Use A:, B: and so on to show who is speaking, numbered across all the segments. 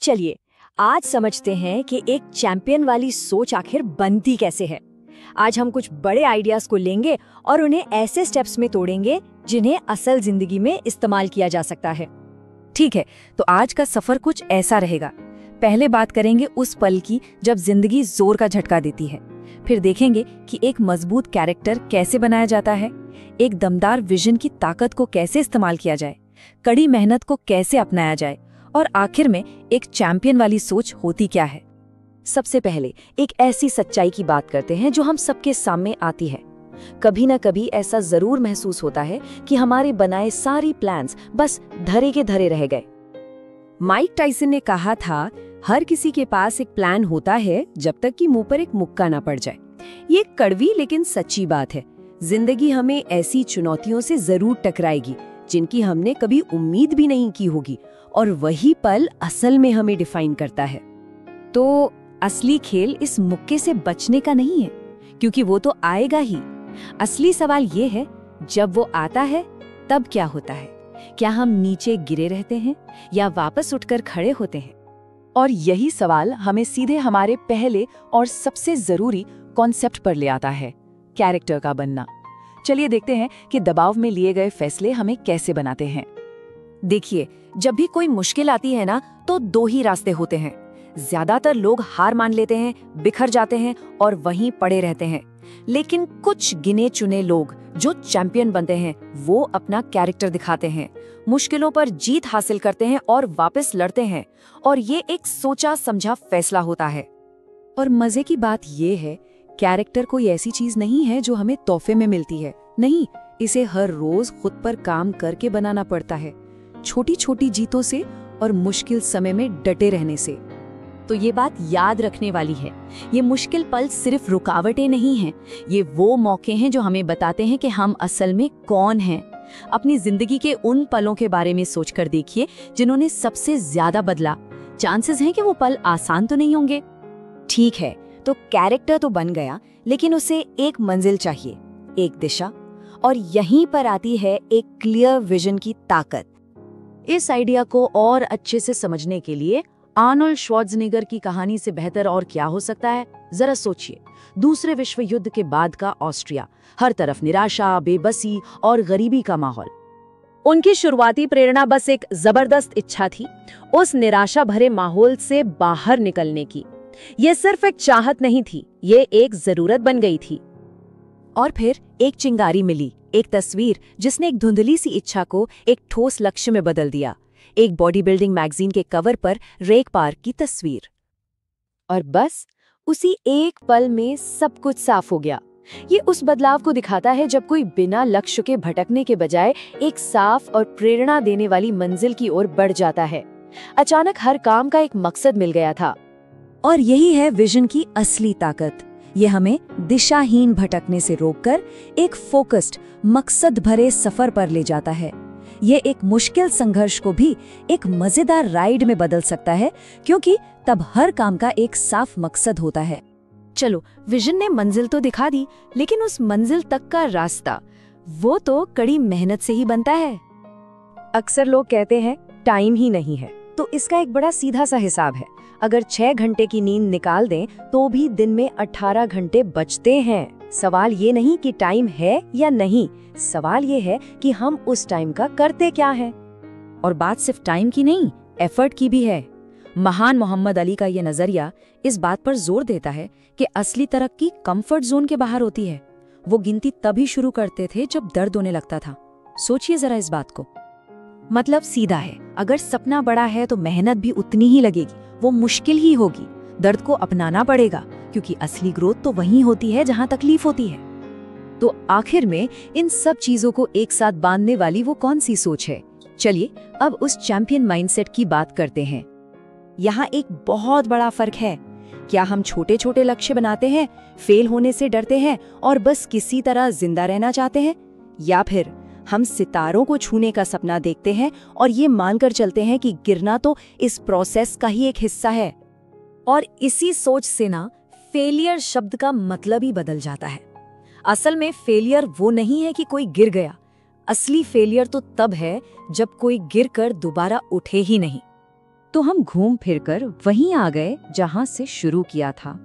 A: चलिए आज समझते हैं कि एक चैंपियन वाली सोच आखिर बनती कैसे है। आज हम कुछ बड़े आइडियाज को लेंगे और उन्हें ऐसे स्टेप्स में तोड़ेंगे जिन्हें असल जिंदगी में इस्तेमाल किया जा सकता है।
B: ठीक है, तो आज का सफर कुछ ऐसा रहेगा। पहले बात करेंगे उस पल की जब जिंदगी जोर का झटका देती है। फिर देखेंगे कि एक मजबूत कैरेक्टर कैसे बनाया जाता है, एक दमदार विजन की ताकत को कैसे इस्तेमाल किया जाए, कड़ी मेहनत को कैसे अपनाया जाए और आखिर में एक चैंपियन वाली सोच होती क्या है।
A: सबसे पहले एक ऐसी सच्चाई की बात करते हैं जो हम सबके सामने आती है। कभी ना कभी ऐसा जरूर महसूस होता है कि हमारे बनाए सारी प्लान्स बस धरे के धरे रह गए।
B: माइक टायसन ने कहा था, हर किसी के पास एक प्लान होता है जब तक कि मुंह पर एक मुक्का ना पड़ जाए। ये कड़वी लेकिन सच्ची बात है। जिंदगी हमें ऐसी चुनौतियों से जरूर टकराएगी जिनकी हमने कभी उम्मीद भी नहीं की होगी, और वही पल असल में हमें डिफाइन करता है। तो असली खेल इस मुक्के से बचने का नहीं है, क्योंकि वो तो आएगा ही। असली सवाल ये है, जब वो आता है तब क्या होता है? क्या हम नीचे गिरे रहते हैं या वापस उठकर खड़े होते हैं? और यही सवाल हमें सीधे हमारे पहले और सबसे जरूरी कॉन्सेप्ट पर ले आता है, कैरेक्टर का बनना। चलिए देखते हैं कि दबाव में लिए गए फैसले हमें कैसे बनाते हैं।
A: देखिए, जब भी कोई मुश्किल आती है ना, तो दो ही रास्ते होते हैं। ज्यादातर लोग हार मान लेते हैं, बिखर जाते हैं और वहीं पड़े रहते हैं। लेकिन कुछ गिने चुने लोग जो चैंपियन बनते हैं, वो अपना कैरेक्टर दिखाते हैं, मुश्किलों पर जीत हासिल करते हैं और वापस लड़ते हैं। और ये एक सोचा समझा फैसला होता है।
B: और मजे की बात ये है, कैरेक्टर कोई ऐसी चीज नहीं है जो हमें तोहफे में मिलती है। नहीं, इसे हर रोज खुद पर काम करके बनाना पड़ता है, छोटी छोटी जीतों से और मुश्किल समय में डटे रहने से।
A: तो ये बात याद रखने वाली है, ये मुश्किल पल सिर्फ रुकावटें नहीं हैं, ये वो मौके हैं जो हमें बताते हैं कि हम असल में कौन हैं। अपनी जिंदगी के उन पलों के बारे में सोचकर देखिए जिन्होंने सबसे ज्यादा बदला। चांसेस हैं कि वो पल आसान तो नहीं होंगे। ठीक है, तो कैरेक्टर तो बन गया, लेकिन उसे एक मंजिल चाहिए, एक दिशा। और यहीं पर आती है एक क्लियर विजन की ताकत। इस आइडिया को और अच्छे से समझने के लिए आर्नोल्ड श्वार्ज़नेगर की कहानी से बेहतर और क्या हो सकता है? जरा सोचिए, दूसरे विश्व युद्ध के बाद का ऑस्ट्रिया, हर तरफ निराशा, बेबसी और गरीबी का माहौल। उनकी शुरुआती प्रेरणा बस एक जबरदस्त इच्छा थी, उस निराशा भरे माहौल से बाहर निकलने की। ये सिर्फ एक चाहत नहीं थी, ये एक जरूरत बन गई थी। और फिर एक चिंगारी मिली, एक तस्वीर जिसने एक धुंधली सी इच्छा को एक ठोस लक्ष्य में बदल दिया। एक बॉडी बिल्डिंग मैगजीन के कवर पर रेक पार्क की तस्वीर। और बस उसी एक पल में सब कुछ साफ हो गया। ये उस बदलाव को दिखाता है जब कोई बिना लक्ष्य के भटकने के बजाय एक साफ और प्रेरणा देने वाली मंजिल की ओर बढ़ जाता है। अचानक हर काम का एक मकसद मिल गया था।
B: और यही है विजन की असली ताकत। ये हमें दिशाहीन भटकने से रोककर एक फोकस्ड, मकसद भरे सफर पर ले जाता है। ये एक मुश्किल संघर्ष को भी एक मजेदार राइड में बदल सकता है, क्योंकि तब हर काम का एक साफ मकसद होता है।
A: चलो, विजन ने मंजिल तो दिखा दी, लेकिन उस मंजिल तक का रास्ता, वो तो कड़ी मेहनत से ही बनता है।
B: अक्सर लोग कहते हैं टाइम ही नहीं है, तो इसका एक बड़ा सीधा सा हिसाब है। अगर 6 घंटे की नींद निकाल दें तो भी दिन में 18 घंटे बचते हैं। सवाल ये नहीं कि टाइम है या नहीं, सवाल ये है कि हम उस टाइम का करते क्या हैं। और बात सिर्फ टाइम की नहीं, एफर्ट की भी है। महान मोहम्मद अली का ये नजरिया इस बात पर जोर देता है कि असली तरक्की कंफर्ट जोन के बाहर होती है। वो गिनती तभी शुरू करते थे जब दर्द होने लगता था। सोचिए जरा इस बात को। मतलब सीधा है, अगर सपना बड़ा है तो मेहनत भी उतनी ही लगेगी, वो मुश्किल ही होगी, दर्द को अपनाना पड़ेगा, क्योंकि असली ग्रोथ तो वहीं होती है जहां तकलीफ होती है। तो आखिर में इन सब चीजों को एक साथ बांधने वाली वो कौन सी सोच है? चलिए अब उस चैंपियन माइंडसेट की बात करते हैं। यहाँ एक बहुत बड़ा फर्क है। क्या हम छोटे छोटे लक्ष्य बनाते हैं, फेल होने से डरते हैं और बस किसी तरह जिंदा रहना चाहते हैं, या फिर हम सितारों को छूने का सपना देखते हैं और ये मानकर चलते हैं कि गिरना तो इस प्रोसेस का ही एक हिस्सा है? और इसी सोच से ना फेलियर शब्द का मतलब ही बदल जाता है। असल में फेलियर वो नहीं है कि कोई गिर गया, असली फेलियर तो तब है जब कोई गिरकर दोबारा उठे ही नहीं। तो हम घूम फिरकर वहीं आ गए जहां से शुरू किया था,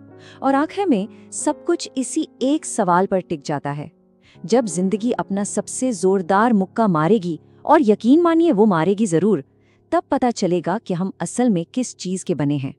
B: और आखिर में सब कुछ इसी एक सवाल पर टिक जाता है। जब जिंदगी अपना सबसे जोरदार मुक्का मारेगी, और यकीन मानिए वो मारेगी जरूर, तब पता चलेगा कि हम असल में किस चीज के बने हैं।